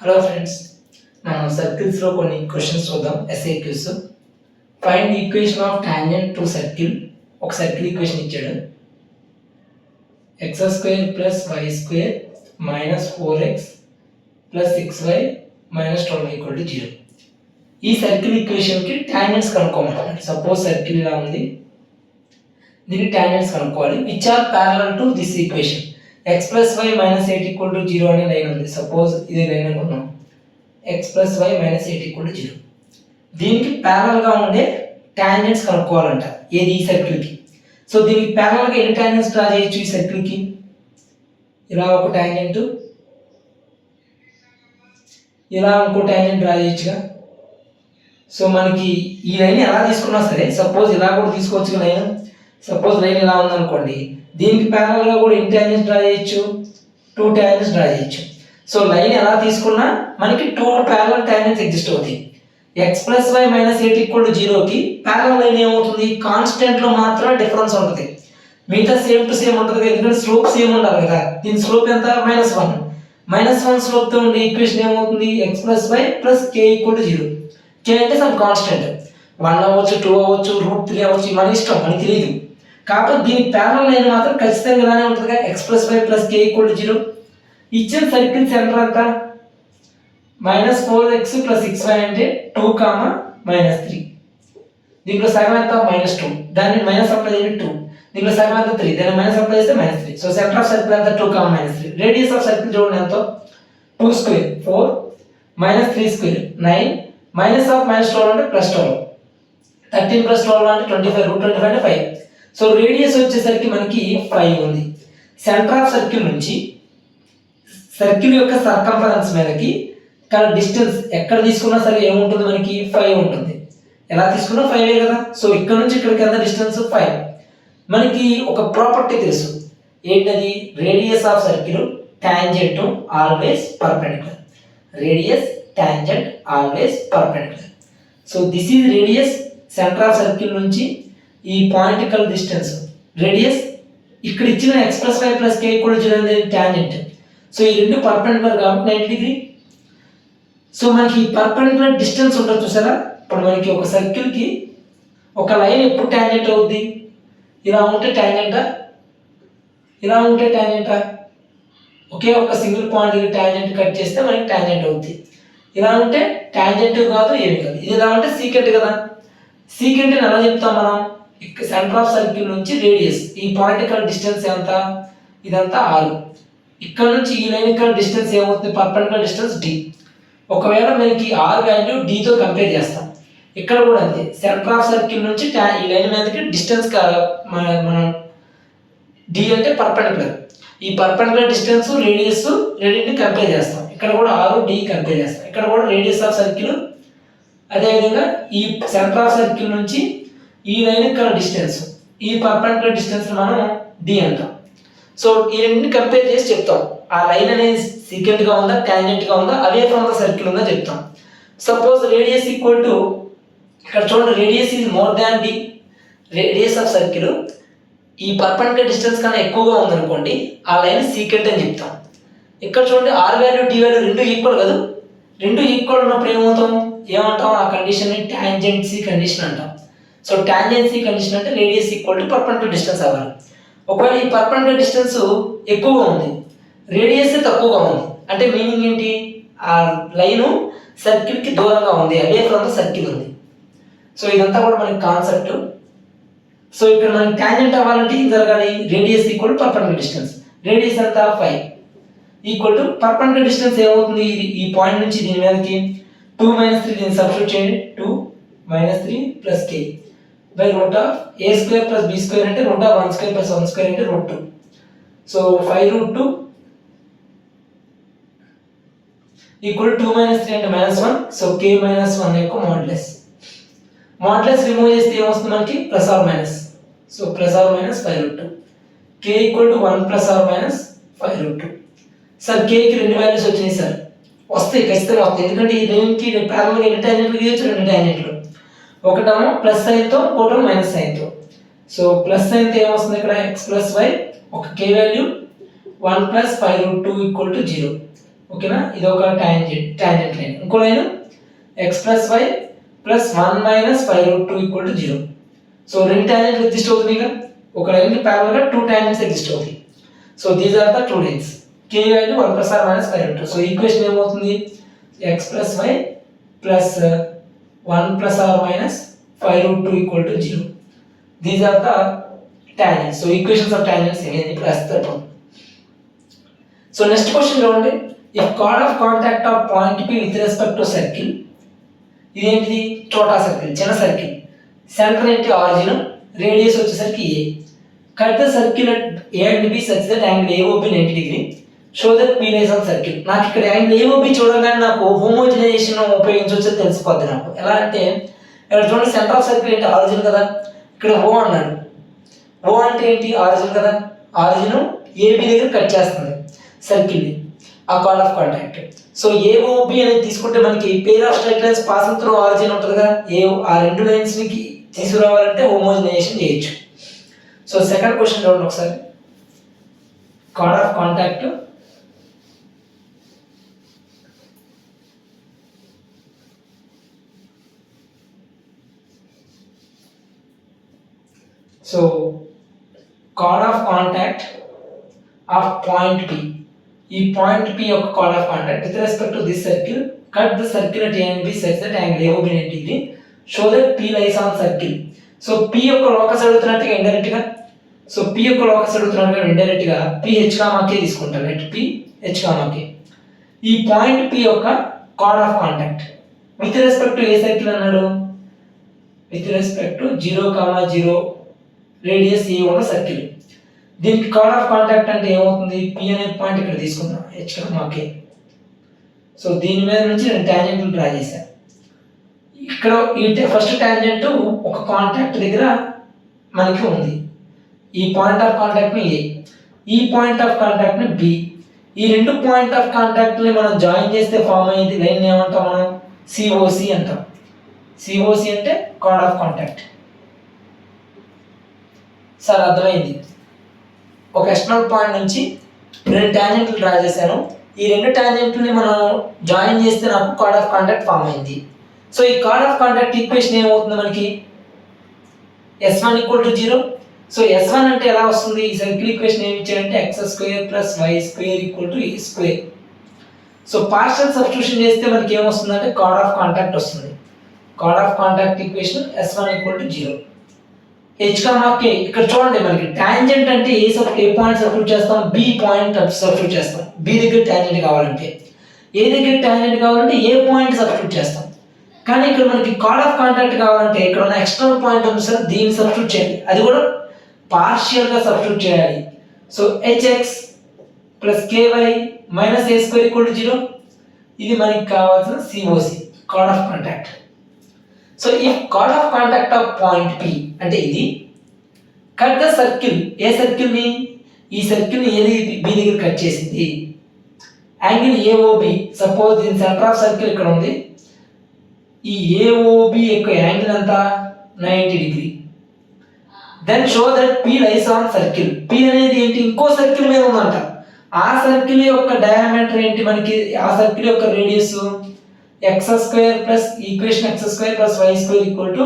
Hello friends, మనం సర్కిల్స్లో కొన్ని questions చూద్దాం. SAQs. Find equation of tangent to circle. ఒక సర్కిల్ ఈక్వేషన్ ఇచ్చాడు. X square plus why square minus 4x plus 6y minus 12 equal to 0. ఈ circle ఈక్వేషన్కి tangents కనుక్కోమంటారు. Suppose circle ఇలా ఉంది, దీనికి టాంజెంట్స్ కనుక్కోవాలి. Which are parallel to this equation. x plus y minus 8 equal to 0 అనే line ఉంది. సపోజ్ ఇది లైన్ అనుకున్నాం. x plus y minus 8 equal to 0. దీనికి ప్యారలల్గా ఉండే టాంజెంట్స్ కనుక్కోవాలంట. ఏది? ఈ సర్కిల్కి. సో దీనికి ప్యారలల్గా ఎన్ని టాంజెంట్స్ డ్రా చేయొచ్చు? ఈ సర్కిల్కి ఇలా ఒక టాంజెంట్, ఇలా ఇంకో టాంజెంట్ డ్రా చేయొచ్చుగా. సో మనకి ఈ లైన్ ఎలా తీసుకున్నా సరే, సపోజ్ ఇలా కూడా తీసుకోవచ్చు లైన్. సపోజ్ లైన్ ఇలా ఉందనుకోండి, దీనికి ప్యారలల్గా కూడా ఎన్ని టాంజెంట్స్ డ్రా చేయొచ్చు? 2 టాంజెంట్స్ డ్రా చేయొచ్చు. సో లైన్ ఎలా తీసుకున్నా మనకి 2 ప్యారలల్ టాంజెంట్స్ ఎగ్జిస్ట్ అవుతాయి. X plus y minus 8 equal to 0కి ప్యారలల్ లైన్ ఏమవుతుంది? కాన్స్టెంట్లో మాత్రమే డిఫరెన్స్ ఉంటుంది. మిగతా సేమ్ టు సేమ్ ఉంటుంది, ఎందుకంటే స్లోప్ సేమ్ ఉండాలి కదా. దీని స్లోప్ ఎంత? -1. -1 స్లోప్తో ఉండే ఈక్వేషన్ ఏమవుతుంది? X plus y plus k equal to 0. K అంటే సమ్ కాన్స్టెంట్. 1 అవ్వచ్చు, 2 అవ్వచ్చు, √3 అవ్వచ్చు, మన ఇష్టం, మనకి తెలియదు. కాకపోతే దీని ప్యారలల్ లైన్ మాత్రం ఖచ్చితంగా ఇలానే ఉంటుంది. X plus y plus k equal to 0. ఇచ్చిన సర్కిల్ సెంటర్ అంతా -4x ప్లస్ 6y అంటే 2, -3. దీంట్లో సగం ఎంత? -2. దాన్ని మైనస్ అప్లై చేయండి 2. దీంట్లో సగం ఎంత? 3. దాన్ని మైనస్ అప్లై చేస్తే -3. సో సెంటర్ ఆఫ్ సర్కిల్ ఎంత? 2, -3. రేడియస్ ఆఫ్ సర్కిల్ చూడండి ఎంత? 2 స్క్వేర్ 4 -3 స్క్వేర్ 9 మైనస్ ఆఫ్ -12 అంటే +12. 13 + 12 అంటే 25. √25 అంటే 5. సో రేడియస్ వచ్చేసరికి మనకి 5 ఉంది. సెంటర్ ఆఫ్ సర్కిల్ నుంచి సర్కిల్ యొక్క సర్కంఫరెన్స్ మీదకి ఇక్కడ డిస్టెన్స్ ఎక్కడ తీసుకున్నా సరే ఏముంటుంది? మనకి 5 ఉంటుంది. ఎలా తీసుకున్నా 5 కదా. సో ఇక్కడ నుంచి ఇక్కడికి ఎంత డిస్టెన్స్? 5. మనకి ఒక ప్రాపర్టీ తెలుసు. ఏంటది? Radius of circle tangent always perpendicular. Radius tangent always perpendicular. So this is radius. Centre of circle నుంచి ఈ పాయింట్ కల్ డిస్టెన్స్ రేడియస్. ఇక్కడ ఇచ్చిన x ప్లస్ వై ప్లస్ కే కూడా చూడండి టాంజెంట్. సో ఈ రెండు పర్పెండిక్యులర్ కాబట్టి 90 డిగ్రీ. సో మనకి ఈ పర్పెండిక్యులర్ డిస్టెన్స్ ఉంటుంది చూసారా. ఇప్పుడు మనకి ఒక సర్కిల్కి ఒక లైన్ ఎప్పుడు టాంజెంట్ అవుద్ది? ఇలా ఉంటే టాంజెంటా, ఇలా ఉంటే టాంజెంటా? ఒకే ఒక సింగిల్ పాయింట్ టాంజెంట్ కట్ చేస్తే మనకి టాంజెంట్ అవుద్ది. ఇలా ఉంటే టాంజెంట్ కాదు, ఏమి కాదు. ఇది ఇలా ఉంటే సీకెంట్ కదా. సీకెంట్ ఎలా చెప్తాం మనం? సెంటర్ ఆఫ్ సర్కిల్ నుంచి రేడియస్, ఈ పాయింట్ డిస్టెన్స్ ఎంత? ఇదంతా 6. ఇక్కడ నుంచి ఈ లైన్ ఇక్కడ డిస్టెన్స్ ఏమవుతుంది? Perpendicular distance d. ఒకవేళ మనకి r వాల్యూ d తో కంపేర్ చేస్తాం. ఇక్కడ కూడా అంతే. సెంటర్ ఆఫ్ సర్కిల్ నుంచి ఈ లైన్ మీదకి డిస్టెన్స్ మనం d అంటే పర్పెండిక్యులర్. ఈ పర్పెండిక్యులర్ డిస్టెన్స్ రేడియస్ రెండింటిని కంపేర్ చేస్తాం. ఇక్కడ కూడా r d కంపేర్ చేస్తాం. ఇక్కడ కూడా రేడియస్ ఆఫ్ సర్కిల్, అదేవిధంగా ఈ సెంటర్ ఆఫ్ సర్కిల్ నుంచి ఈ లైన్ ఇక్కడ డిస్టెన్స్, ఈ పర్పెండిక్యులర్ డిస్టెన్స్ మనం d అంటాం. సో ఈ రెండింటిని కంపేర్ చేసి చెప్తాం ఆ లైన్ అనేది సీకెంట్ గా ఉందా, టాంజెంట్ గా ఉందా, అవే ఫ్రమ్ ద సర్కిల్ ఉందా చెప్తాం. సపోజ్ రేడియస్ ఈక్వల్ టు, ఇక్కడ చూడండి, radius is more than d. Radius of circle ఈ పర్పెండిక్యులర్ డిస్టెన్స్ కన్నా ఎక్కువగా ఉందనుకోండి, ఆ లైన్ సీకెంట్ అని చెప్తాం. ఇక్కడ చూడండి, r వాల్యూ d వాల్యూ రెండు ఈక్వల్ కదా. రెండు ఈక్వల్ ఉన్నప్పుడు ఏమంటాం? ఆ కండిషన్ ని టాంజెన్సీ కండిషన్ అంటాం. సో టాంజెన్సీ కండిషన్ అంటే radius equal to perpendicular distance అవ్వాలి. ఒకవేళ ఈ పర్పెండిక్యులర్ డిస్టెన్స్ ఎక్కువగా ఉంది, రేడియస్ తక్కువగా ఉంది అంటే మీనింగ్ ఏంటి? ఆ లైను సర్కిల్కి దూరంగా ఉంది, అవే ఫ్రమ్ ద సర్కిల్ ఉంది. సో ఇదంతా కూడా మనకి కాన్సెప్ట్. సో ఇక్కడ మనకి టాంజెంట్ అవ్వాలంటే ఏం జరగాలి? Radius equal to perpendicular distance. Radius ఎంత? 5 ఈక్వల్ టు పర్పెండిక్యులర్ డిస్టెన్స్ ఏమవుతుంది? ఈ పాయింట్ నుంచి దీని మీదకి 2 - 3 దీన్ని సబ్స్టిట్యూట్ చేయండి. 2 - 3 plus k by root of a square plus b square అంటే root of 1 square plus 1 square అంటే √2. సో 5√2 ఈక్వల్ 2 - 3 అంటే -1. సో k - 1 యొక్క మాడ్యులస్. మాడ్యులస్ రిమూవ్ చేస్తే ఏమొస్తుంది మనకి? Plus or minus. So plus or minus 5√2. k equal to 1 plus or minus 5√2. Sir k కి రెండు values వచ్చినాయి సార్. వస్తాయి, ఖచ్చితంగా వస్తాయి. ఎందుకంటే ఈ లైన్కి ప్యారలల్గా ఎన్ని టాంజెంట్లు గీయొచ్చు? 2 టాంజెంట్లు. ఒకటేమో ప్లస్ సైన్తో, ఇంకోటేమో మైనస్ సైన్తో. సో ప్లస్ సైన్తో ఏమొస్తుంది? ఇక్కడ x ప్లస్ వై ఒక k value 1 plus 5√2 equal to 0. ఓకేనా, ఇది ఒక టాంజెంట్ లైన్. ఇంకో లైన్ x plus y plus 1 minus 5√2 equal to 0. So రెండు టాంజెంట్లు ఎగ్జిస్ట్ అవుతుంది. ఇక ఒక లైన్ కి ప్యారలల్ గా 2 టాంజెంట్స్ ఎగ్జిస్ట్ అవుతాయి. So these are the 2 lines. k value 1 plus or minus 5√2. So equation ఏమవుతుంది, x plus y plus 1 plus or minus 5√2 equal to 0. These are the tangents. So equations of tangents ఇవి అని రాస్తారు. So next question చూడండి, if chord of contact of point P with respect to circle, ఇదేంటిది చోటా circle, చిన్న సర్కిల్, centre ఏంటి origin, radius వచ్చేసరికి a. Cut the circle at a and b such that angle AOB 90 degree. Show that P lies on circle. నాకు ఇక్కడ angle AOB చూడగానే నాకు హోమోజినైజేషన్ ఉపయోగించవచ్చో తెలిసిపోద్ది నాకు. ఎలా అంటే ఇక్కడ చూడండి, సెంటర్ ఆఫ్ సర్కిల్ ఏంటి ఆరిజిన్ కదా, ఇక్కడ O అన్నాడు. O అంటే ఏంటి ఆరిజిన్ కదా, ఆరిజిన్ AB దగ్గర కట్ చేస్తుంది సర్కిల్ ని, ఆ card of contact. So AOB అనేది తీసుకుంటే మనకి pair of straight lines passing through origin ఉంటుంది కదా, ఆ రెండు లైన్స్ ని తీసుకురావాలంటే హోమోజినైజేషన్ చేయొచ్చు. సో సెకండ్ క్వశ్చన్ చూడండి ఒకసారి, card of contact so chord of contact of point P, ఈ పాయింట్ P యొక్క chord of contact with respect to this circle, cut the circle at A and B such that angle AOB 90 degree, show that P lies on circle. So P యొక్క locus అడుగుతున్నట్టుగా indirect గా, so P యొక్క locus అడుగుతున్నట్టుగా indirect గా P H, K తీసుకుంటారు. Let P H, K. ఈ point P యొక్క chord of contact with respect to a circle అన్నాడు, with respect to 0, 0 radius A ఉన్న సర్కిల్. దీనికి కార్డ్ ఆఫ్ కాంటాక్ట్ అంటే ఏమవుతుంది, P అనే పాయింట్ ఇక్కడ తీసుకుందాం H, K. సో దీని మీద నుంచి నేను టాంజెంట్లు డ్రా చేశాను. ఇక్కడ ఈ ఫస్ట్ టాంజెంట్ ఒక కాంటాక్ట్ దగ్గర మనకి ఉంది, ఈ పాయింట్ ఆఫ్ కాంటాక్ట్ ని A, ఈ పాయింట్ ఆఫ్ కాంటాక్ట్ ని B. ఈ రెండు పాయింట్ ఆఫ్ కాంటాక్ట్ ని మనం జాయిన్ చేస్తే ఫామ్ అయ్యేది లైన్ ఏమంటాం మనం, COC అంటాం. COC అంటే కార్డ్ ఆఫ్ కాంటాక్ట్. సార్ అర్థమైంది, ఒక ఎక్స్టర్నల్ పాయింట్ నుంచి రెండు టాంజెంట్లు డ్రా చేశాను, ఈ రెండు టాంజెంట్లని మనం జాయిన్ చేస్తే నాకు కార్డ్ ఆఫ్ కాంటాక్ట్ ఫామ్ అయింది. సో ఈ కార్డ్ ఆఫ్ కాంటాక్ట్ ఈక్వేషన్ ఏమవుతుంది మనకి, S1 equal to 0. So S1 అంటే ఎలా వస్తుంది, ఈ సర్కిల్ ఈక్వేషన్ ఏమి ఇచ్చారంటే x² + y² equal to a². So partial substitution చేస్తే మనకి ఏమొస్తుందంటే కార్డ్ ఆఫ్ కాంటాక్ట్ వస్తుంది. Card of contact equation S1 equal to 0. H, K. ఇక్కడ చూడండి, మనకి టాంజెంట్ అంటే ఏ పాయింట్ సబ్స్టిట్యూట్ చేస్తాం, B పాయింట్ సబ్స్టిట్యూట్ చేస్తాం. B దగ్గర టాంజెంట్ కావాలంటే, A దగ్గర టాంజెంట్ కావాలంటే ఏ పాయింట్ సబ్స్టిట్యూట్ చేస్తాం. కానీ ఇక్కడ మనకి కార్డ్ ఆఫ్ కాంటాక్ట్ కావాలంటే ఇక్కడ ఉన్న ఎక్స్టర్నల్ పాయింట్ ఉంది సార్, దీన్ని సబ్స్టిట్యూట్ చేయాలి, అది కూడా పార్షియల్ గా సబ్స్టిట్యూట్ చేయాలి. So Hx + Ky - a² equal to 0. ఇది మనకి కావాల్సిన COC, chord of contact. So if chord of contact of point P అంటే ఇది, cut the circle, a circle ని, ఈ సర్కిల్ ని ఏది B దగ్గర కట్ చేసింది, యాంగిల్ AOB, సపోజ్ దీని సెంటర్ ఆఫ్ సర్కిల్ ఇక్కడ ఉంది, ఈ AOB యొక్క యాంగిల్ అంతా 90 degree. Then show that P lies on circle. P అనేది ఏంటి, ఇంకో సర్కిల్ మీద ఉందంట, ఆ సర్కిల్ యొక్క డయామీటర్ ఏంటి మనకి, ఆ సర్కిల్ యొక్క radius x² plus equation x² + y² equal to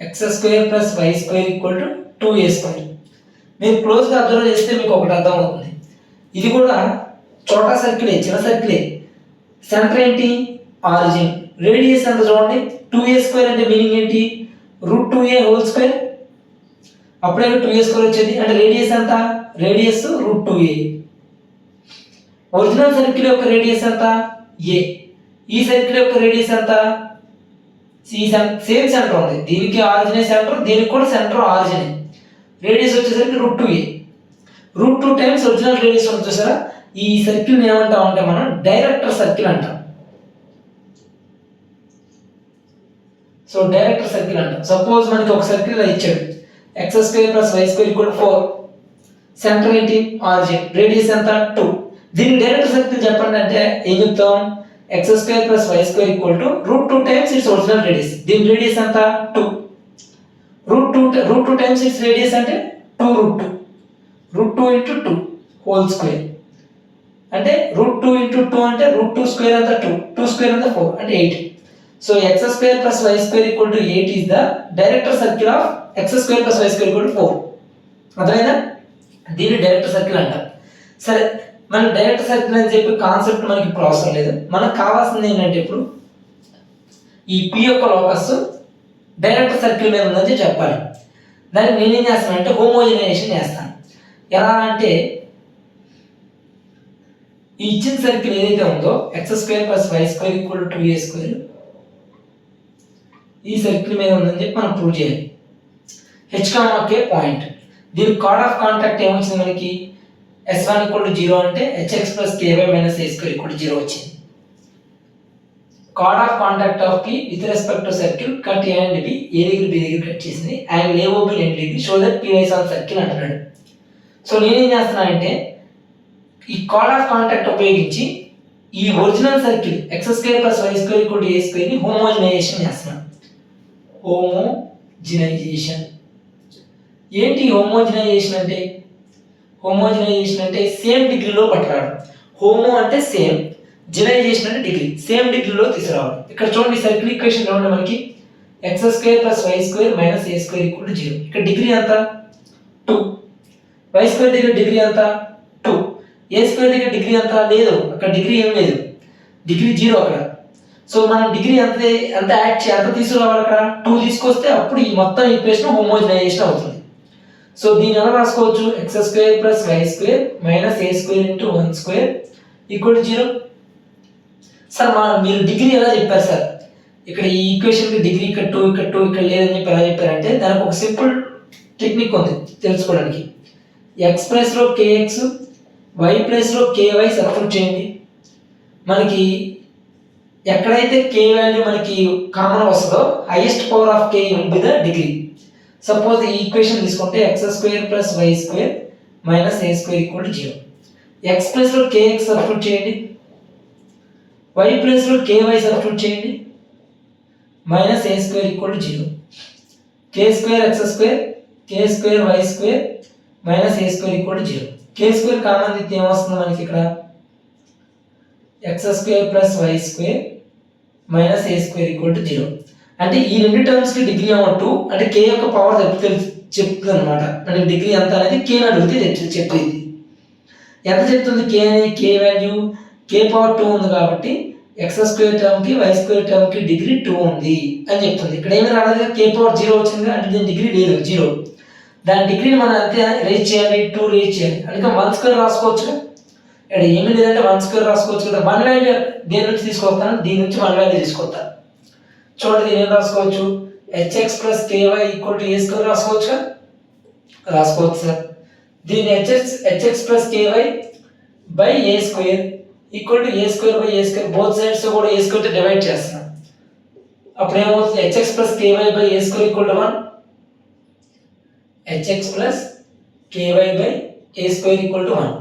x² + y² 2a². మీరు క్లోజ్ గా అబ్జర్వ్ చేస్తే మీకు ఒకటి అర్థం అవుతుంది, ఇది కూడా చోటా సర్కిలే, చిన్న సర్కిలే, సెంటర్ ఏంటి ఆరిజిన్, రేడియస్ ఎంత చూడండి 2a² అంటే మీనింగ్ ఏంటి, √2a². అప్పుడే 2a² వచ్చేది, అంటే రేడియస్ ఎంత, రేడియస్ √2a. ఒరిజినల్ సర్కిల్ యొక్క రేడియస్ ఎంత a, ఈ సర్కిల్ యొక్క రేడియస్ ఎంత, సేమ్ సెంటర్ ఉంది, దీనికి ఆరిజిన్ సెంటర్, దీనికి కూడా సెంటర్ ఆరిజిన్. రేడియస్ వచ్చేసరికి √2a, √2 టైమ్స్ ఒరిజినల్ రేడియస్ ఉంది చూసారా. ఈ సర్కిల్ ఏమంటాం అంటే మనం డైరెక్టర్ సర్కిల్ అంటాం. సో డైరెక్టర్ సర్కిల్ అంటాం. సపోజ్ మనకి ఒక సర్కిల్ ఇచ్చాడు, x² + y² ఈక్వల్ 4, సెంటర్ ఏంటి ఆరిజిన్, రేడియస్ ఎంత 2. దీని డైరెక్టర్ సర్కిల్ చెప్పండి అంటే ఏం చెప్తాం, x² + y² equal to √2 times it's original radius, దీని రేడియస్ ఎంత 2. √2 టైమ్స్ ఇట్స్ రేడియస్ అంటే 2√2, √2 × 2 హోల్ స్క్వేర్. అంటే √2 into 2 అంటే √2 square అంతా 2, 2 square అంతా 4 అంటే 8. So x square plus y square equal to 8 is the director circle of x square plus y square equal to 4. అర్థమైందా? దీన్ని డైరెక్టర్ సర్కిల్ అంటారు. సరే, మన డైరెక్టర్ సర్కిల్ అని చెప్పి కాన్సెప్ట్ మనకి ఇప్పుడు అవసరం లేదు. మనకు కావాల్సింది ఏంటంటే ఇప్పుడు ఈ p యొక్క లోకస్ డైరెక్టర్ సర్కిల్ మీద ఉందని చెప్పాలి. దానికి నేనేం చేస్తాను అంటే హోమోజనైజేషన్ చేస్తాను. ఎలా అంటే ఈ ఇచ్చిన సర్కిల్ ఏదైతే ఉందో x² + y² = 2a², ఈ సర్కిల్ మీద ఉందని చెప్పి మనం ప్రూవ్ చేయాలి. h, k point. దీని కార్డ్ ఆఫ్ కాంటాక్ట్ ఏమొచ్చింది మనకి? s1 = 0 అంటే hx + ky - a² = 0 వచ్చింది. Card of contact of p with respect to circle cut a and b, a దగ్గర b దగ్గర కట్ చేసింది. Angle AOB 90 degree, show that p lies on circle అంటున్నాడు. So నేనేం చేస్తున్నానంటే ఈ కార్డ్ ఆఫ్ కాంటాక్ట్ ఉపయోగించి ఈ original circle x² + y² = a² ని హోమోజనైజేషన్ చేస్తున్నాను. హోమోజనైజేషన్ ఏంటి? హోమోజనైజేషన్ అంటే సేమ్ డిగ్రీలో పట్టుకురావడం. హోమో అంటే సేమ్, జనైజేషన్ అంటే డిగ్రీ, సేమ్ డిగ్రీలో తీసుకురావడం. ఇక్కడ చూడండి సర్కిల్ ఈక్వేషన్ చూడండి మనకి x² + y² - a² = 0. ఇక్కడ డిగ్రీ ఎంత? 2. y² దగ్గర డిగ్రీ ఎంత? 2. a² దగ్గర డిగ్రీ ఎంత? లేదు, అక్కడ డిగ్రీ ఏం లేదు, డిగ్రీ 0 అక్కడ. సో మనం డిగ్రీ ఎంత యాడ్ తీసుకురావాలి? అక్కడ 2 తీసుకొస్తే అప్పుడు ఈ మొత్తం ఈక్వేషన్ హోమోజనైజేషన్ అవుతుంది. సో దీన్ని ఎలా రాసుకోవచ్చు? x² + y² - a² × 1² = 0. సార్ మీరు డిగ్రీ ఎలా చెప్పారు సార్? ఇక్కడ ఈ ఈక్వేషన్కి డిగ్రీ ఇక్కడ 2 ఇక్కడ 2 ఇక్కడ లేదని చెప్పి ఎలా చెప్పారంటే దానికి ఒక సింపుల్ టెక్నిక్ ఉంది తెలుసుకోవడానికి. x ప్లేస్లో kx, y ప్లేస్లో ky సబ్స్టిట్యూట్ చేయండి. మనకి ఎక్కడైతే k వాల్యూ మనకి కామన్ వస్తుందో highest power of k will be the degree. Suppose ఈ ఈక్వేషన్ తీసుకుంటే x² + y² - a² = 0. x ప్లేస్లో kx సబ్స్టిట్యూట్ చేయండి, y ప్లేస్లో ky సబ్స్టిట్యూట్ చేయండి, -a² = 0. k² x² k² y² - a² = 0. k² common తీస్తే ఏమొస్తుంది మనకి? ఇక్కడ x² + y² - a² = 0. అంటే ఈ రెండు టర్మ్స్ కి డిగ్రీ ఏమో 2, అంటే k యొక్క పవర్ చెప్తుంది అనమాట. అంటే డిగ్రీ ఎంత అనేది k ని అడిగితే చెప్తుంది. ఎంత చెప్తుంది k వాల్యూ? k పవర్ 2 ఉంది కాబట్టి x² టర్మ్ కి y² టర్మ్ కి డిగ్రీ 2 ఉంది అని చెప్తుంది. ఇక్కడ ఏమి రాలేదు, k పవర్ 0 వచ్చింది, అంటే దీని డిగ్రీ లేదు, 0. దాని డిగ్రీని మనం అంతే రేజ్ చేయాలి, 2 రేజ్ చేయాలి. అందుకే 1² రాసుకోవచ్చు. ఇక్కడ ఏమీ లేదంటే 1² రాసుకోవచ్చు కదా. 1 వాల్యూ దేని నుంచి తీసుకొస్తాను? దీని నుంచి 1 వాల్యూ తీసుకొస్తాను. చూడండి దీని ఏం రాసుకోవచ్చు? hx + ky = a² రాసుకోవచ్చు. రాసుకోవచ్చు సార్. దీన్ని hx + ky / a² = a² both sides కూడా a² తో డివైడ్ చేస్తున్నాం. అప్పుడు ఏమవుతుంది? hx + ky / a² = 1, hx + ky / a² = 1.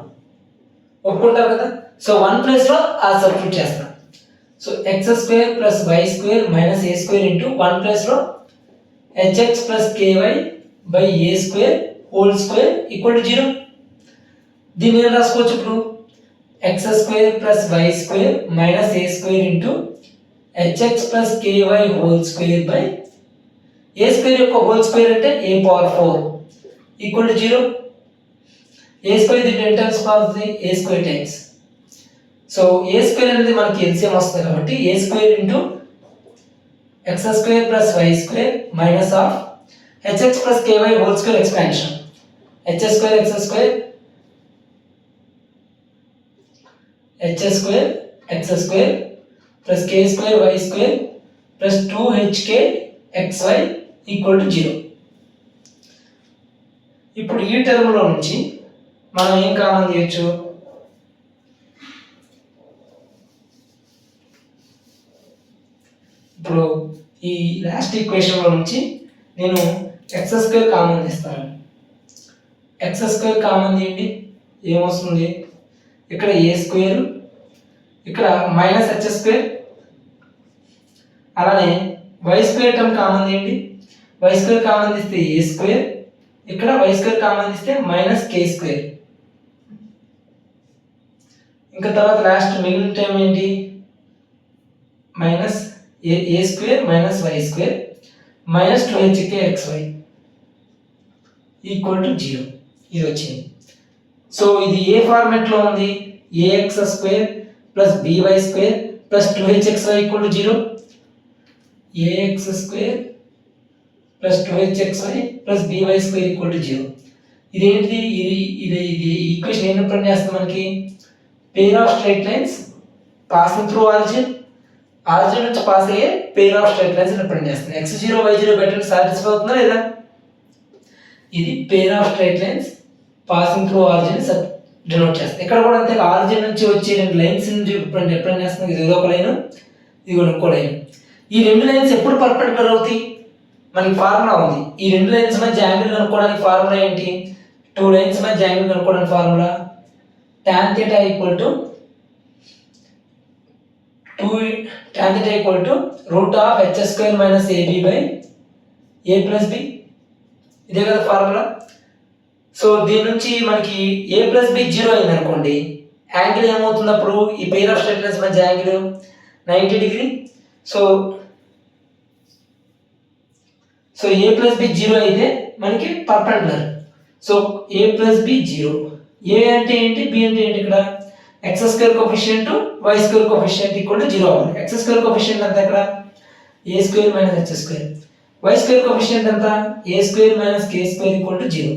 ఒప్పుకుంటారు కదా? సో 1 ప్లేస్ లో ఆ సబ్స్టిట్యూట్ చేస్తాం. So x² + y² - a² into 1 place లో hx + ky / a² whole square = 0. దీన్ని ఏం రాసుకోవచ్చు ఇప్పుడు? x² + y² - a² into hx + ky whole square by a² యొక్క హోల్ స్క్వేర్ అంటే a⁴ = 0. a² దీని 10 టైమ్స్ అవుతుంది, a² టైమ్స్. సో a² అనేది మనకి ఎల్సిఎం వస్తుంది కాబట్టి a² into x² + y² minus of hx + ky whole square expansion. h² x² plus k² y² plus 2hk xy = 0. ఇప్పుడు ఈ టర్మ్ లో నుంచి మనం ఏం కామన్ తీయొచ్చు? ఇప్పుడు ఈ లాస్ట్ ఈక్వేషన్ లో నుంచి నేను x² కామన్ తీస్తాను. x² కామన్ తీయండి, ఏమొస్తుంది? ఇక్కడ a², ఇక్కడ -h², అలానే y² టర్మ్ కామన్ తీయండి. y² కామన్ తీస్తే a², ఇక్కడ y² కామన్ తీస్తే -k². ఇంకా తర్వాత లాస్ట్ మిగిలిన టైం ఏంటి, minus a square minus y square minus 2hkxy equal to 0 ఇది వచ్చింది. సో ఇది ఏ ఫార్మాట్లో ఉంది, ax square plus by square plus 2hxy equal to 0, ax square plus 2hxy plus by square equal to 0. ఇదేంటిది, ఇది ఈక్వేషన్ ఏం రిప్రజెంట్ చేస్తుంది మనకి, pair of straight lines passing through origin నుంచి పాస్ అయ్యే pair of straight lines represent చేస్తుంది. x0 y0 better satisfy అవుతుందా లేదా, ఇది పేర్ of straight lines passing through origin denote చేస్తుంది. ఇక్కడ కూడా అంతే, ఆరిజిన్ నుంచి వచ్చే రెండు లైన్స్ రిప్రజెంట్ చేస్తుంది. ఇది ఒక లైన్, ఇది ఇంకో లైన్. ఈ రెండు లైన్స్ ఎప్పుడు పర్పెండిక్యులర్ అవుతాయి, మనకి ఫార్ములా ఉంది. ఈ రెండు లైన్స్ మధ్య యాంగిల్ కనుక్కోవడానికి ఫార్ములా ఏంటి, టూ లైన్స్ మధ్య యాంగిల్ కనుక్కోవడానికి formula tan theta equal to root of h square minus ab by a plus b, ఇదే కదా ఫార్ములా. సో దీని నుంచి మనకి a ప్లస్ b 0 అయింది అనుకోండి, యాంగిల్ ఏమవుతుంది అప్పుడు, ఈ పెయిర్ ఆఫ్ స్ట్రైట్ లైన్స్ మధ్య angle 90 degree. So a plus b 0 అయితే మనకి perpendicular. So a plus b 0, a అంటే ఏంటి, b అంటే ఏంటి, ఇక్కడ x square coefficient y square coefficient equal to 0 అవ్వాలి. x స్క్వేర్ కోఎఫిషియంట్ ఎంత, ఇక్కడ a square minus h square, y square coefficient ఎంత, a square minus k square equal to 0.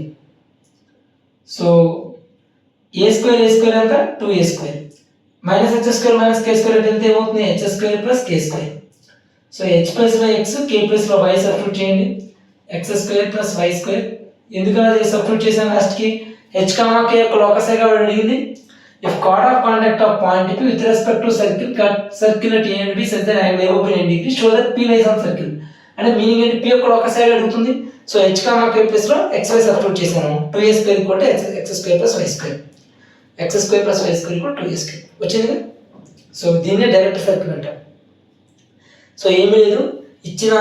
So a square ఎంత 2a square minus h square minus k square అంటే ఎంత ఏమవుతుంది, h square plus k square. So h plus by x, k plus లో y substitute చేయండి, x square plus y square. ఎందుకలా substitute చేసాం లాస్ట్కి, h comma k యొక్క locus గా అడిగింది. If chord of contact of point P with respect to circle at A and B such that angle above 90 degrees show that P lies on circle. అంటే meaning ఏంటి, P యొక్క locus గా అడుగుతుంది. So h comma k plus లో xy substitute చేసాము, 2a square equal to x square plus y square, x square plus y square equal to 2a square వచ్చింది కదా. So దీన్నే డైరెక్ట్ సర్కిల్ అంటారు. సో ఏమీ లేదు, ఇచ్చిన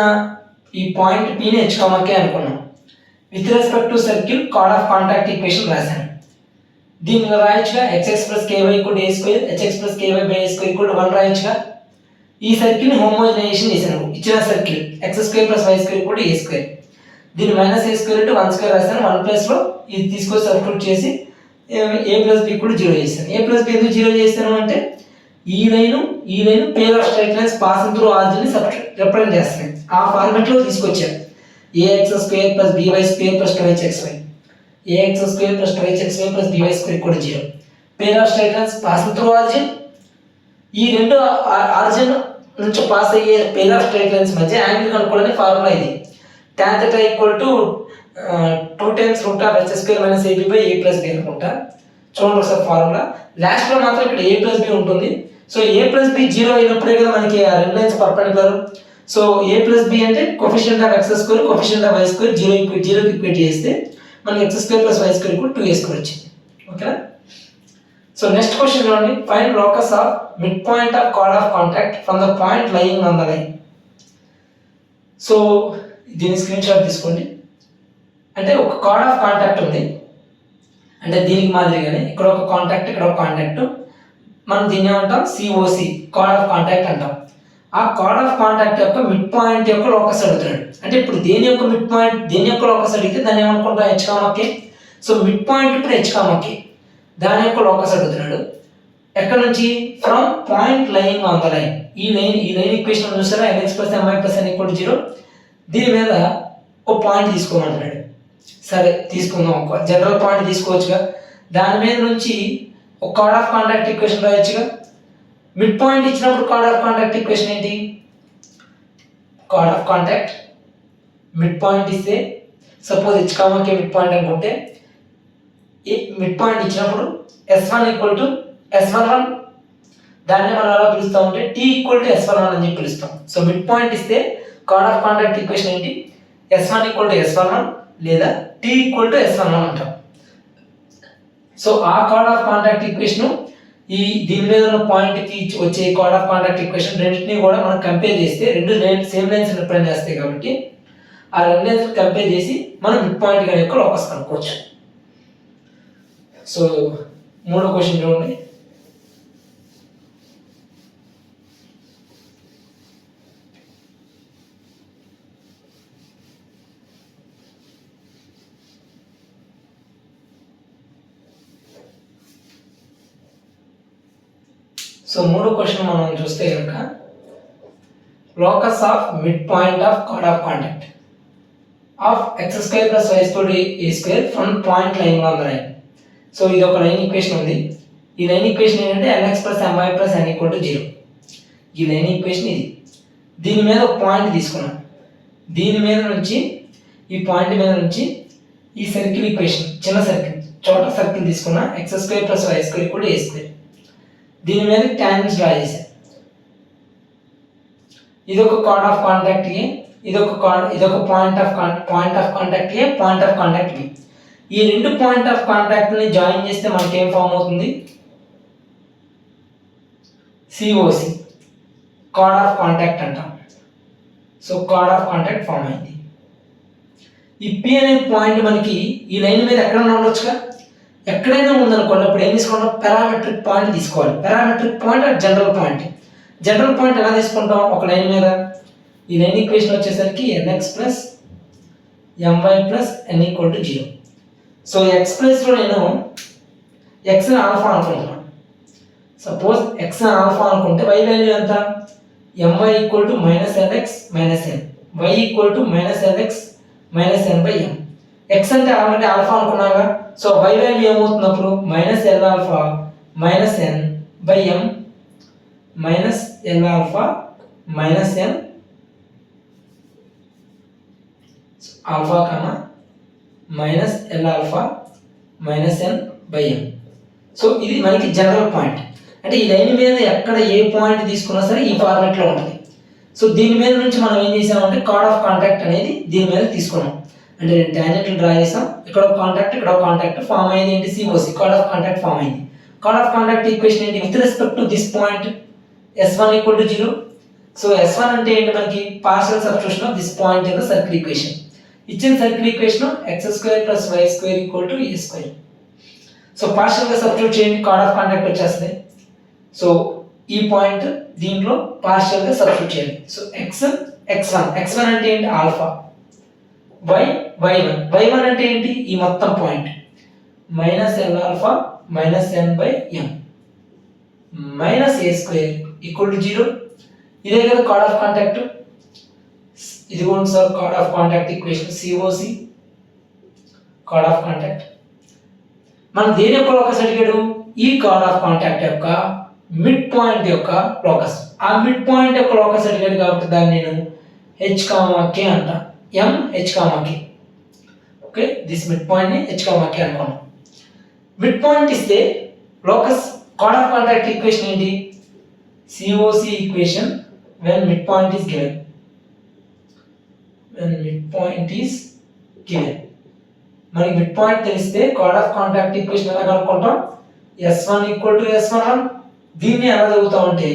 ఈ పాయింట్ P ని h కామా k అనుకున్నాం. With respect to circle chord of contact equation రాశాను. దీన్ని రాయొచ్చుగా, xx plus ky equal to a square, hx plus ky by a square equal to 1 రాయొచ్చుగా. ఈ సర్కిల్ ని హోమోజనైజేషన్ చేశాను, ఇచ్చిన circle x square plus y square equal to a square, దీన్ని minus a square into 1 square రాశాను. 1 plus లో ఇది తీసుకొని సబ్స్టిట్యూట్ చేసి a ప్లస్ b కూడా 0 చేశాను. a ప్లస్ b ఎందుకు 0 చేశాను అంటే ఈ line pair of straight lines passing through origin ని రిప్రజెంట్ చేస్తున్నాయి. ఆ ఫార్మాట్ లో తీసుకొచ్చాను, ax square plus by square plus 2hxy, ax square plus 2hxy plus by square కూడా 0. పేర్ of straight lines passing through origin, ఈ రెండు ఆరిజిన్ నుంచి pass అయ్యే పేర్ ఆఫ్ స్ట్రైట్ లైన్స్ మధ్య యాంగిల్ కనుక్కోవడానికి ఫార్ములా ఇది. tan theta equal to 2 times root of h square minus ab by a plus b అనుకుంటా. చూడండి ఒకసారి ఫార్ములా, లాస్ట్ లో మాత్రం ఇక్కడ a ప్లస్ b ఉంటుంది. సో a ప్లస్ b 0 అయినప్పుడే కదా మనకి ఆ రెండు lines perpendicular. So a plus b అంటే coefficient of x square coefficient of y square 0 కి ఈక్వేట్ చేస్తే మనకి x square plus y square equal 2a square వచ్చింది. ఓకేనా. సో నెక్స్ట్ క్వశ్చన్ చూడండి, find locus of mid point of card of contact from the point lying on the line. So దీని screen shot తీసుకోండి. అంటే ఒక chord of contact ఉంది, అంటే దీనికి మాదిరిగానే ఇక్కడ ఒక కాంటాక్ట్, ఇక్కడ ఒక కాంటాక్ట్, మనం దీన్ని ఏమంటాం COC కార్డ్ ఆఫ్ కాంటాక్ట్ అంటాం. ఆ కార్డ్ ఆఫ్ కాంటాక్ట్ యొక్క మిడ్ పాయింట్ యొక్క లోకస్ అడుగుతున్నాడు. అంటే ఇప్పుడు దేని యొక్క మిడ్ పాయింట్, దేని యొక్క లోకస్ అడిగితే దాన్ని ఏమనుకుంటాం h comma k. So mid point ఇప్పుడు h కామా k, దాని యొక్క లోకస్ అడుగుతున్నాడు. ఎక్కడ నుంచి, from point lying on the line. ఈ లైన్ ఈక్వేషన్ చూసారా, mx plus my plus n equal to 0. దీని మీద ఒక పాయింట్ తీసుకోమంటున్నాడు. సరే తీసుకుందాం, ఒక జనరల్ పాయింట్ తీసుకోవచ్చుగా. దాని మీద నుంచి ఒక కార్డ్ ఆఫ్ కాంటాక్ట్ ఈక్వేషన్ రాయొచ్చుగా. మిడ్ పాయింట్ ఇచ్చినప్పుడు కార్డ్ ఆఫ్ కాంటాక్ట్ ఈక్వేషన్ ఏంటి, chord of contact mid point ఇస్తే suppose h comma k mid point అనుకుంటే, ఈ మిడ్ పాయింట్ ఇచ్చినప్పుడు s1 ఈక్వల్ టు s11, దాన్ని మనం ఎలా పిలుస్తాం అంటే t ఈక్వల్ టు s11 అని చెప్పి పిలుస్తాం. సో మిడ్ పాయింట్ ఇస్తే కార్డ్ ఆఫ్ కాంటాక్ట్ ఈక్వేషన్ ఏంటి, s1 ఈక్వల్ టు s11 లేదా t ఈక్వల్ టు s11 అంటాం. సో ఆ కార్డ్ ఆఫ్ కాంటాక్ట్ ఈక్వేషన్ ఈ దీని మీద ఉన్న పాయింట్ కి వచ్చే కార్డ్ ఆఫ్ కాంటాక్ట్ ఈక్వేషన్ రెండింటిని కూడా మనం కంపేర్ చేస్తే రెండు సేమ్ లైన్స్ రిప్రజెంట్ చేస్తాయి కాబట్టి ఆ రెండు లైన్స్ కంపేర్ చేసి మనం మిడ్ పాయింట్ గాని యొక్క లోకస్ కనుక్కోవచ్చు. సో మూడో క్వశ్చన్ చూడండి, సో మూడో క్వశ్చన్ మనం చూస్తే కనుక locus of mid point of card of contact of x square plus y square a square from point line on the line. So ఇది ఒక లైన్ ఈక్వేషన్ ఉంది. ఈ లైన్ ఈక్వేషన్ ఏంటంటే lx plus my plus n equal to 0. ఈ line equation ఇది. దీని మీద ఒక పాయింట్ తీసుకున్నాం. దీని మీద నుంచి ఈ పాయింట్ మీద నుంచి ఈ సర్కిల్ ఈక్వేషన్ చిన్న సర్కిల్ చోట సర్కిల్ తీసుకున్నా x square plus y square equal to a square. దీని మీద టాంజెంట్స్ డ్రా చేశాను. ఇదొక కార్డ్ ఆఫ్ కాంటాక్ట్ ఏ, ఇదొక point of contact A, point of contact B. ఈ రెండు పాయింట్ ఆఫ్ కాంటాక్ట్ ని జాయిన్ చేస్తే మనకి ఏం ఫామ్ అవుతుంది? COC, కార్డ్ ఆఫ్ కాంటాక్ట్ అంటాం. So chord of contact form అయింది. ఈ P అనే పాయింట్ మనకి ఈ లైన్ మీద ఎక్కడైనా ఉండొచ్చుగా, ఎక్కడైనా ఉందనుకోండి. అప్పుడు ఏం తీసుకోవడం? పారామెట్రిక్ పాయింట్ తీసుకోవాలి. Parametric point and general point. General point ఎలా తీసుకుంటాం? ఒక లైన్ మీద ఈ లైన్ ఈక్వేషన్ వచ్చేసరికి nx plus my plus n equal to 0. So x ప్లేస్లో నేను x ఆల్ఫా అనుకుంటున్నాను. సపోజ్ x ఆల్ఫా అనుకుంటే y వాల్యూ ఎంత? my equal to minus lx minus n, y equal to minus lx minus n by m. x అంటే already alpha అనుకున్నాగా. So y value ఏమవుతుంది అప్పుడు? Minus l alpha minus n by m minus l alpha minus n alpha comma minus l alpha minus n by m. So ఇది మనకి general point. అంటే ఈ line మీద ఎక్కడ ఏ పాయింట్ తీసుకున్నా సరే ఈ ఫార్మాట్లో ఉంటుంది. సో దీని మీద నుంచి మనం ఏం చేసామంటే కార్డ్ ఆఫ్ కాంటాక్ట్ అనేది దీని మీద తీసుకున్నాం. అంటే నేను టాంజెంట్లు డ్రా చేసాం. ఇక్కడ ఒక కాంటాక్ట్, ఇక్కడ ఒక కాంటాక్ట్ ఫామ్ అయింది. ఏంటి? COC, chord of contact form అయింది. కార్డ్ ఆఫ్ కాంటాక్ట్ ఈక్వేషన్ ఏంటి? With respect to this point S1 equal to 0. So S1 అంటే ఏంటి? మనకి partial substitution of this point in the circle equation. ఇచ్చిన circle equation x square plus y square equal to a square. So partial గా substitute చేయండి, chord of contact వచ్చేస్తుంది. So ఈ point దీంట్లో partial గా సబ్స్టిట్యూట్ చేయండి. సో x1 అంటే ఏంటి? ఆల్ఫా. y1 అంటే ఏంటి? ఈ మొత్తం point minus l alpha minus n by m minus a square equal to 0. ఇదే కదా కార్డ్ ఆఫ్ కాంటాక్ట్. ఇదిగోండి sir card of contact equation COC, chord of contact. మనం దేని యొక్క లోకస్ అడిగాడు? ఈ కార్డ్ ఆఫ్ కాంటాక్ట్ యొక్క మిడ్ పాయింట్ యొక్క లోకస్. ఆ మిడ్ పాయింట్ యొక్క లోకస్ అడిగాడు కాబట్టి దాన్ని నేను h, k అంట. m h, k. Okay, this mid point ని h, k అనుకున్నాం. మిడ్ పాయింట్ ఇస్తే locus card of contact equation ఏంటి? COC equation when midpoint is given. When midpoint is given, మనకి మిడ్ పాయింట్ తెలిస్తే కార్డ్ ఆఫ్ కాంటాక్ట్ ఈక్వేషన్ ఎలా కనుక్కుంటాం? S1 equal to S11. దీన్ని ఎలా చదువుతామంటే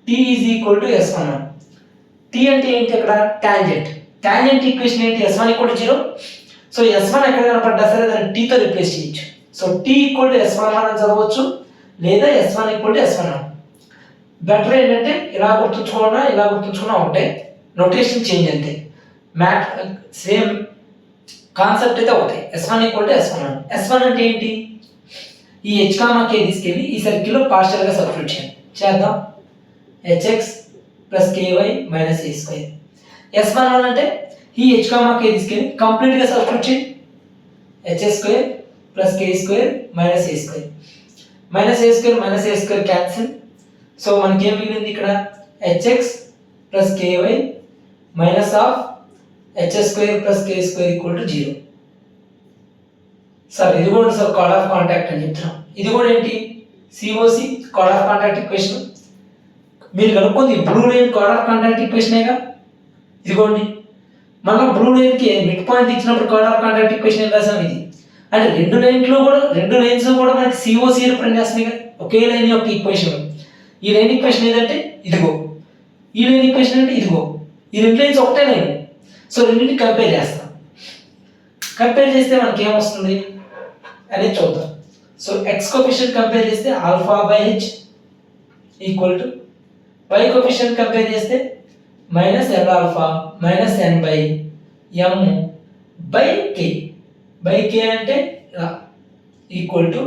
T is equal to S11. T అంటే ఏంటి? అక్కడ tangent. Tangent equation ఏంటి? S1 equal to 0. So S1 ఎక్కడ కనపడ్డా సరే దాన్ని T తో రిప్లేస్ చేయొచ్చు. So T equal to S11 అని చదవచ్చు, లేదా S1 equal to S11. Better ఏంటంటే ఇలా గుర్తుంచుకున్నా ఒకటే, నోటేషన్ చేంజ్ అంతే. సేమ్ కాన్సెప్ట్ అయితే ఒకటే. S1 equal to S11. S1 అంటే ఏంటి? ఈ h, k తీసుకెళ్ళి ఈ సర్కిల్లో పార్షియల్ గా సబ్స్టిట్యూట్ చేద్దాం. hx plus ky minus a square. S11 అంటే ఈ h, k తీసుకెళ్ళి కంప్లీట్ గా సబ్స్టిట్యూట్ చేయి. h square plus k square minus a square. Minus a square minus a square cancel. So మనకి ఏం మిగిలింది ఇక్కడ? hx plus ky minus of h square plus k square equal to 0. Sir ఇది కూడా sir card of contact అని చెప్తున్నాం. ఇది కూడా ఏంటి? COC, chord of contact equation. మీరు కనుక్కుంది blue line chord of contact ఈక్వేషనేగా. ఇదిగోండి మనం బ్లూ లైన్ కి మిడ్ పాయింట్ ఇచ్చినప్పుడు కార్డ్ ఆఫ్ కాంటాక్ట్ ఈక్వేషన్ రాసాం. ఇది అంటే రెండు లైన్స్ కూడా మనకి COC రిప్రజెంట్ చేస్తున్నాయి. ఒకే లైన్ యొక్క ఈక్వేషన్. ఈ లైన్ ఈక్వేషన్ ఏదంటే ఇదిగో, ఈ లైన్ ఈక్వేషన్ అంటే ఇదిగో. ఈ రెండు లైన్స్ ఒకటే లైన్. సో రెండింటిని కంపేర్ చేస్తాం. కంపేర్ చేస్తే మనకి ఏమొస్తుంది అనేది చూద్దాం. సో x కోఎఫిషియంట్ కంపేర్ చేస్తే alpha by h equal to y coefficient compare చేస్తే minus l alpha minus n by m by k. By k అంటే equal to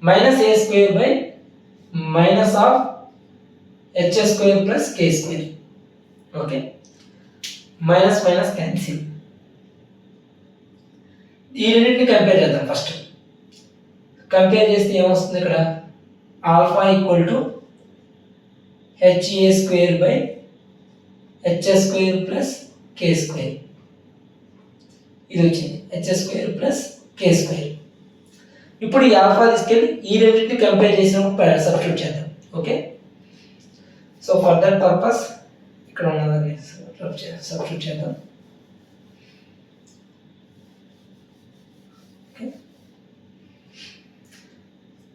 minus a square by minus of H square plus K square. Okay, minus minus cancel. ఈ రెండింటిని compare చేద్దాం. First compare చేస్తే ఏమొస్తుంది ఇక్కడ, alpha equal to HA square by H square plus K square. ఇది వచ్చింది H square plus k square. ఇప్పుడు ఈ ఆల్ఫా తీసుకెళ్ళి ఈ రెండింటిని కంపేర్ చేసినప్పుడు సబ్స్టిట్యూట్ చేద్దాం. Okay, so for that purpose ఇక్కడ ఉన్నదాన్ని సబ్స్టిట్యూట్ చేద్దాం.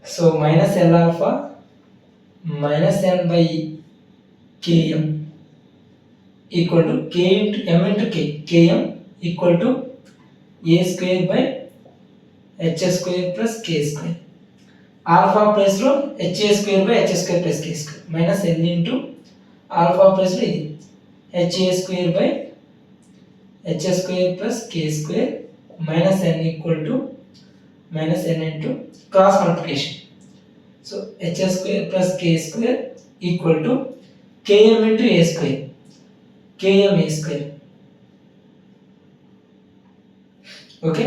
So minus L alpha minus N by KM equal to K into M into K, KM equal to A square by H square plus K square. Alpha ప్లేస్లో HA square by H square plus K square minus L into alpha ప్లేస్లో ఇది HA square by H square plus K square minus N equal to minus N into cross multiplication. So h square plus K square equal to k m into a square, k m A square. Okay,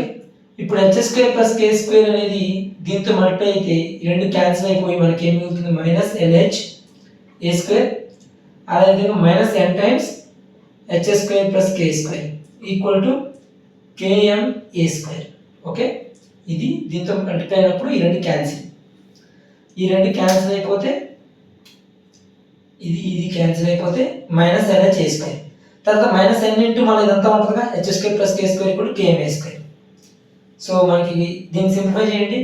ఇప్పుడు h square plus కే square అనేది దీంతో multiply అయితే ఈ రెండు cancel అయిపోయి మనకి ఏం మిగులుతుంది, మైనస్ ఎల్హెచ్ ఏ స్క్వేర్. అదేవిధంగా minus N times H square plus K square equal to KM A square. Okay, ఇది దీంతో మల్టిప్లై అయినప్పుడు ఈ రెండు క్యాన్సిల్, ఈ రెండు క్యాన్సిల్ అయిపోతే ఇది క్యాన్సిల్ అయిపోతే మైనస్ ఎల్హెచ్ ఏ స్క్వేర్. తర్వాత మైనస్ ఎన్ ఇంటూ మళ్ళీ ఇదంతా ఉంటుందిగా H square plus K square equal to KM A square. So మనకి దీన్ని సింప్లిఫై చేయండి.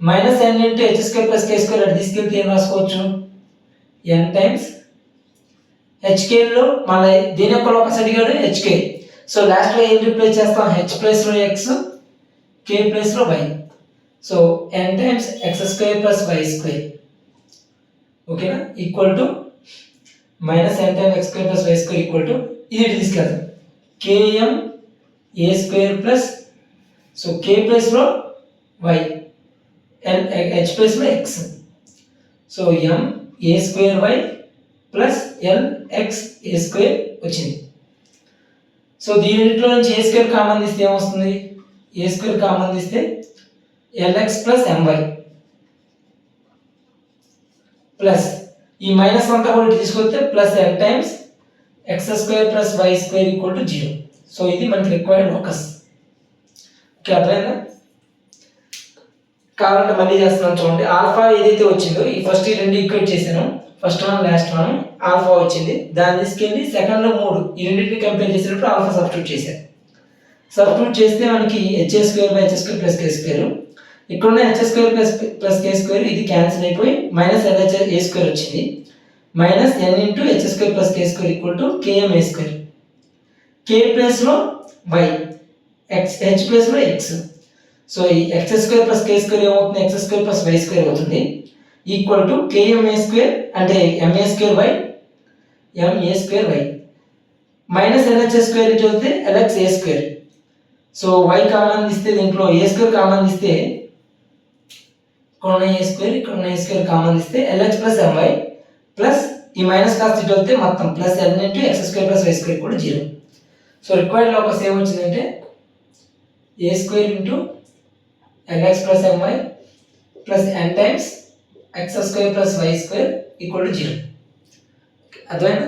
Minus N into H square plus కే స్క్వేర్ అటు తీసుకెళ్తే ఏం రాసుకోవచ్చు, ఎన్ టైమ్స్ హెచ్కేలో మళ్ళీ దీని యొక్క లోకస్ అడిగాడు హెచ్కే. సో లాస్ట్లో ఏం రిప్లేస్ చేస్తాం, హెచ్ ప్లేస్లో ఎక్స్, కే ప్లేస్లో Y. So N times X square plus why square. ఓకేనా, equal to minus N times X square plus why square equal to ఇది తీసుకెళ్తాం కేఎం ఏ స్క్వేర్ ప్లస్, సో కే ప్లేస్లో Y, L H ప్లేస్లో X. So M A square Y plus L X A square వచ్చింది. So దీనిలో నుంచి A square common తీస్తే ఏమొస్తుంది, A square common తీస్తే ఎల్ఎక్స్ ప్లస్ ఎంవై ప్లస్ ఈ మైనస్ అంతా కూడా తీసుకొస్తే plus N times X square plus why square equal to 0. So ఇది మనకి రిక్వైర్డ్ లోకస్. ఓకే, అర్థమైందా? కావాలంటే మళ్ళీ చేస్తున్నాను చూడండి. ఆల్ఫా ఏదైతే వచ్చిందో ఈ ఫస్ట్ ఈ రెండు ఈక్వేట్ చేశాను, first one last one alpha వచ్చింది, దాన్ని తీసుకెళ్ళి సెకండ్లో 3 ఈ రెండింటిని కంపేర్ చేసేటప్పుడు ఆల్ఫా సబ్స్టిట్యూట్ చేశాను. సబ్స్టిట్యూట్ చేస్తే మనకి HA square by H square plus K square, ఇక్కడ ఉన్న హెచ్ స్క్వేర్ ప్లస్ కే స్క్వేర్ ఇది క్యాన్సిల్ అయిపోయి మైనస్ ఎల్హెచ్ ఏ స్క్వేర్ వచ్చింది, minus N into H square plus K square equal to KM A square. K ప్లేస్లో Y, X H ప్లేస్లో X. So ఈ X square plus కే square ఏమవుతుంది, X square plus why square అవుతుంది equal to KM A square అంటే MA square why, MA square Y minus LH square చూస్తే LX A square. So Y common తీస్తే దీంట్లో ఏ square common తీస్తే ఇక్కడ ఉన్న A square ఇక్కడ ఉన్న ఏ స్క్వేర్ కామన్ తీస్తే ఎల్ఎక్స్ ప్లస్ ఎంవై ప్లస్ ఈ మైనస్ కాస్త ఇటు వస్తే మొత్తం plus N into X square plus why square కూడా 0. సో రిక్వైర్డ్ లోకస్ ఏమొచ్చిందంటే A square into LX plus MY plus N times X square plus why square equal to 0. అర్థమైందా?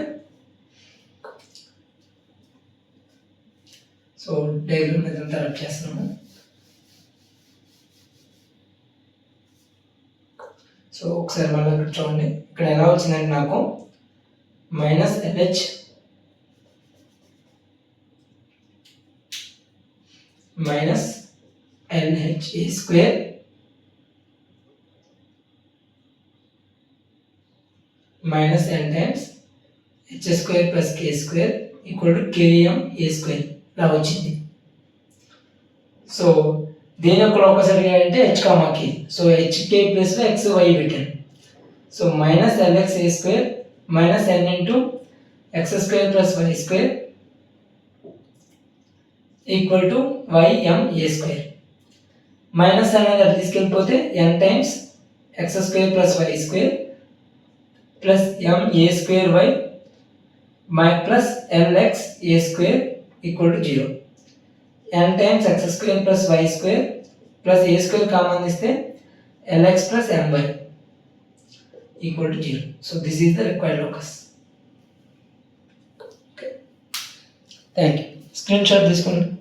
So diagram ఇదంతా rub చేస్తున్నాము. So ఒకసారి మళ్ళీ ఇక్కడ చూడండి, ఇక్కడ ఎలా వచ్చిందంటే నాకు minus LH minus LH A square minus N times H square plus K square equal to KM A square ఇలా వచ్చింది. సో దేని యొక్క లోకస్ అడిగాడంటే హెచ్ కామాకి. సో హెచ్కే ప్లస్లో ఎక్స్ వై పెట్టాను. So minus LX A square minus N into X square plus why square equal to YM A square. Minus అనేది అది తీసుకెళ్ళిపోతే N times X square plus why square plus ma² y plus lx a² equal to 0. n times x² plus y² plus a² common తీస్తే lx plus my equal to 0. So this is the required locus. Okay. Thank you. Screenshot తీసుకోండి.